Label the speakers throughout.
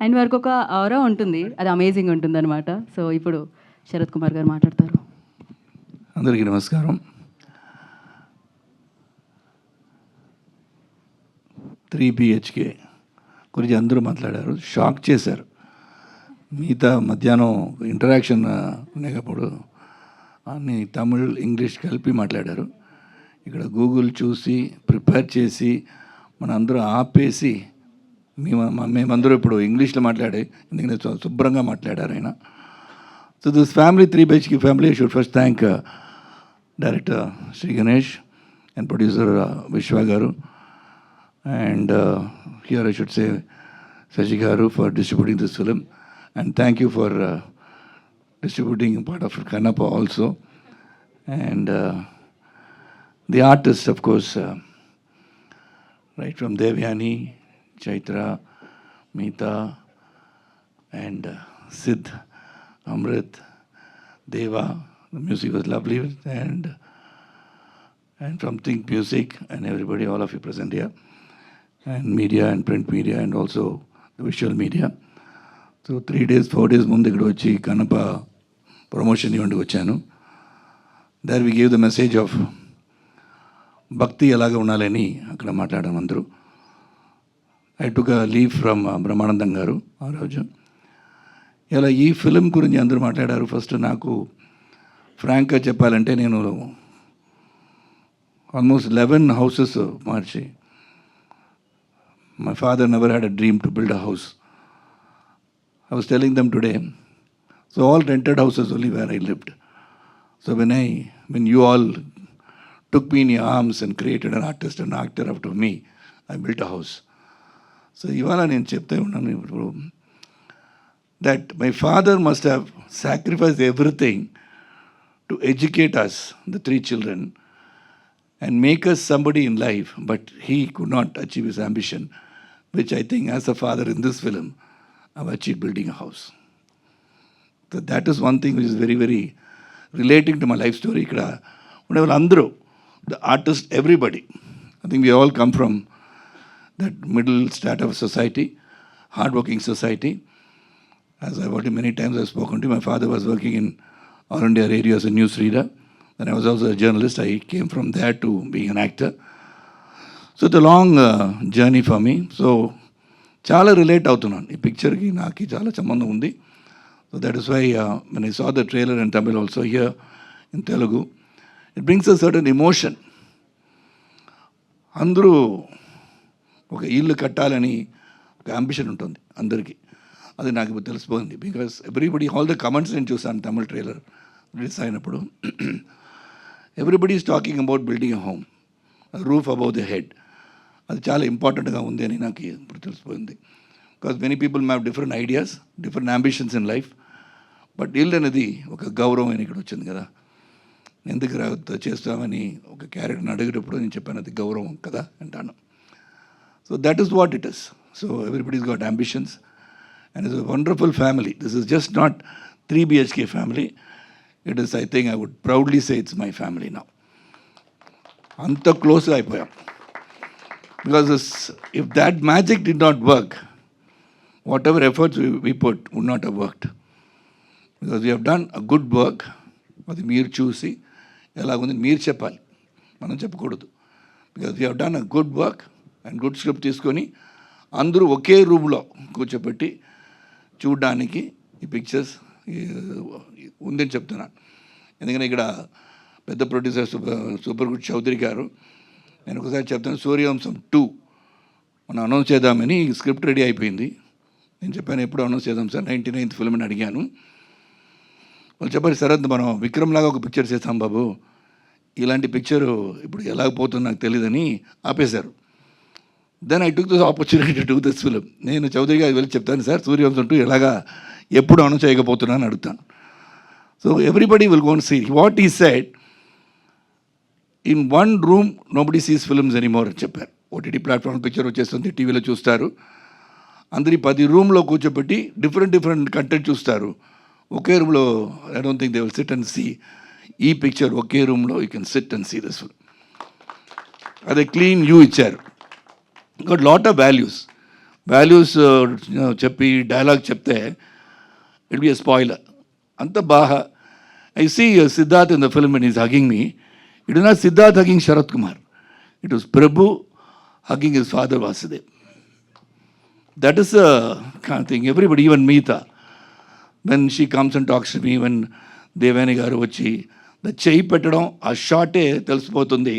Speaker 1: And వారికి ఒక ఆరా ఉంటుంది, అది అమేజింగ్ ఉంటుంది అనమాట. సో ఇప్పుడు శరత్ కుమార్ గారు మాట్లాడతారు.
Speaker 2: అందరికీ నమస్కారం. 3 BHK గురించి అందరూ మాట్లాడారు, షాక్ చేశారు. మిగతా మధ్యాహ్నం ఇంటరాక్షన్ ఉండేటప్పుడు అన్ని తమిళ్ ఇంగ్లీష్ కలిపి మాట్లాడారు. ఇక్కడ గూగుల్ చూసి ప్రిపేర్ చేసి మన అందరూ ఆపేసి మేమందరూ ఇప్పుడు ఇంగ్లీష్లో మాట్లాడే, ఎందుకంటే శుభ్రంగా మాట్లాడారు ఆయన. So this family 3 BHK family should first thank director Shri Ganesh and producer Vishwa గారు. And here I should say Saji Garu for distributing this film, and thank you for distributing part of Kannappa also, and the artists, of course, right from Devyani, Chaitra, Meeta, and Sid, Amrit, Deva. The music was lovely, and from Think Music and everybody, all of you present here, and media and print media and also the visual media. So 3 days 4 days ముందు ఇక్కడ వచ్చి Kannappa promotion ఈవెంట్కి వచ్చాను. Then we gave the message of bhakti ఎలాగ ఉండాలని అక్కడ మాట్లాడాము అందరూ. I took leave from Brahmanandam గారు ఆ రోజు. ఇలా ఈ ఫిలిం గురించి అందరూ మాట్లాడారు. ఫస్ట్ నాకు ఫ్రాంక్గా చెప్పాలంటే నేను almost 11 houses March. My father never had a dream to build a house. I was telling them today, so all rented houses only where I lived. So when you all took me in your arms and created an artist and actor after me, I built a house. So ivala nenu chepte unnanu ippudu that my father must have sacrificed everything to educate us, the 3 children, and make us somebody in life, but he could not achieve his ambition, which I think as a father in this film, I've achieved building a house. So that is one thing which is very, very relating to my life story. Whenever Andro, the artist, everybody, I think we all come from that middle strata of society, hardworking society. As I've already many times I've spoken to, my father was working in All India Radio as a news reader. And I was also a journalist. I came from there to being an actor. So it's a long journey for me. So చాలా relate అవుతున్నాను ఈ పిక్చర్కి, నాకు చాలా సంబంధం ఉంది. So that is why when I saw the trailer in Tamil also here in Telugu, it brings a certain emotion. అందరూ ఒక ఇల్లు కట్టాలని ఒక అంబిషన్ ఉంటుంది అందరికీ. అది నాకు ఇప్పుడు తెలిసిపోయింది. Because everybody, all the comments నేను చూసాను తమిళ్ ట్రైలర్ రిలీజ్ అయినప్పుడు. Everybody is talking about building a home, roof above the head. అది చాలా ఇంపార్టెంట్గా ఉంది అని నాకు ఇప్పుడు తెలిసిపోయింది. Because many people have different ideas, different ambitions in life. But ఇల్లు అనేది ఒక గౌరవం అని ఇక్కడ వచ్చింది కదా. ఎందుకు చేస్తామని ఒక క్యారెక్టర్ని అడిగేటప్పుడు నేను చెప్పాను అది గౌరవం కదా అంటాను. So that is what it is. So everybody's got ambitions and it's a wonderful family. This is just not 3 BHK family. It is, I think I would proudly say it's my family now. అంత క్లోజ్గా అయిపోయాం. Because if that magic did not work, whatever efforts we put would not have worked. Because we have done a good work. అది మీరు చూసి ఎలాగుంది మీరు చెప్పాలి, మనం చెప్పకూడదు. Because we have done a good work and good script తీసుకొని అందరూ ఒకే రూమ్లో కూర్చోబెట్టి చూడడానికి ఈ పిక్చర్స్ ఉందని చెప్తున్నాను. ఎందుకంటే ఇక్కడ పెద్ద ప్రొడ్యూసర్ సూపర్ గుడ్ చౌదరి గారు, నేను ఒకసారి చెప్తాను, సూర్యవంశం 2 మనం అనౌన్స్ చేద్దామని స్క్రిప్ట్ రెడీ అయిపోయింది. నేను చెప్పాను ఎప్పుడు అనౌన్స్ చేద్దాం సార్, 99th ఫిల్మ్ అని అడిగాను. వాళ్ళు చెప్పారు శరత్ మనం విక్రమ్ లాగా ఒక పిక్చర్ చేస్తాం బాబు, ఇలాంటి పిక్చరు ఇప్పుడు ఎలా పోతుందో నాకు తెలియదని ఆపేశారు. Then I took this opportunity to do this film. నేను చౌదరి గారికి వెళ్ళి చెప్తాను సార్ సూర్యవంశం 2 ఎలాగా ఎప్పుడు అనౌన్స్ చేయకపోతున్నాను అడుగుతాను. So everybody will go and see what he said. In one room nobody sees films anymore అని చెప్పారు. ఓటీటీ ప్లాట్ఫామ్ పిక్చర్ వచ్చేస్తుంది, టీవీలో చూస్తారు. అందరి 10 రూమ్లో కూర్చోబెట్టి డిఫరెంట్ కంటెంట్ చూస్తారు. ఒకే రూమ్లో I don't think they will sit and see ఈ పిక్చర్. ఒకే రూమ్లో you can sit and see this film. అదే క్లీన్ వ్యూ ఇచ్చారు. Got lot of values. Values చెప్పి డైలాగ్ చెప్తే ఇట్ బి ఎ స్పాయిలర్. అంత బాగా I see Siddharth in the film and is hugging me. It is not Siddharth hugging Sarath Kumar, it was Prabhu hugging his father Vasudev. That is the kind of thing. Everybody, even Meeta, when she comes and talks to me, when Devani garu vachi, the cheyi petadam, a shorte telisipotundi,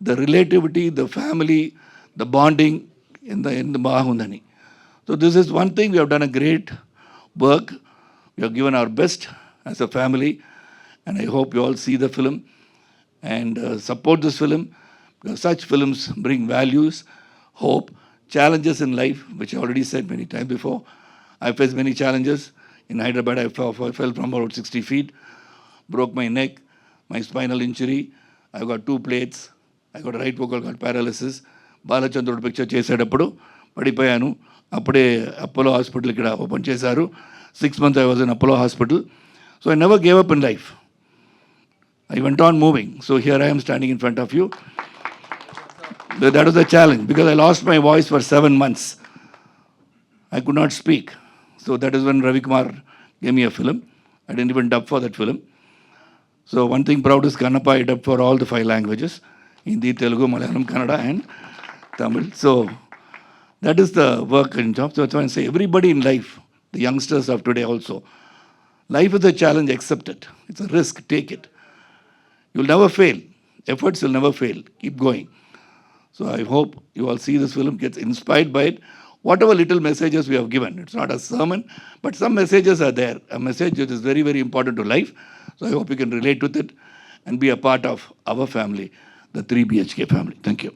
Speaker 2: the relativity, the family, the bonding in the bahundani. So this is one thing, we have done a great work. We have given our best as a family, and I hope you all see the film and support this film, because such films bring values, hope, challenges in life, which I already said many times before. I faced many challenges. In Hyderabad, I fell from about 60 feet, broke my neck, my spinal injury. I got 2 plates. I got right vocal cord paralysis. Balachandrudu picture చేసేటప్పుడు పడిపోయాను. అప్పుడే Apollo hospital ఇక్కడ open చేశారు. 6 months I was in Apollo hospital. So I never gave up in life. I went on moving. So here I am standing in front of you. That was a challenge because I lost my voice for 7 months. I could not speak. So that is when Ravi Kumar gave me a film. I didn't even dub for that film. So one thing proud is Kannappa, I dubbed for all the 5 languages: Hindi, Telugu, Malayalam, Kannada and Tamil. So that is the work in job. So that's why I say everybody in life, the youngsters of today also, life is a challenge, accept it. It's a risk, take it. You'll never fail. Efforts will never fail. Keep going. So I hope you all see this film, gets inspired by it. Whatever little messages we have given, it's not a sermon, but some messages are there. A message that is very, very important to life. So I hope you can relate with it and be a part of our family, the 3 BHK family. Thank you.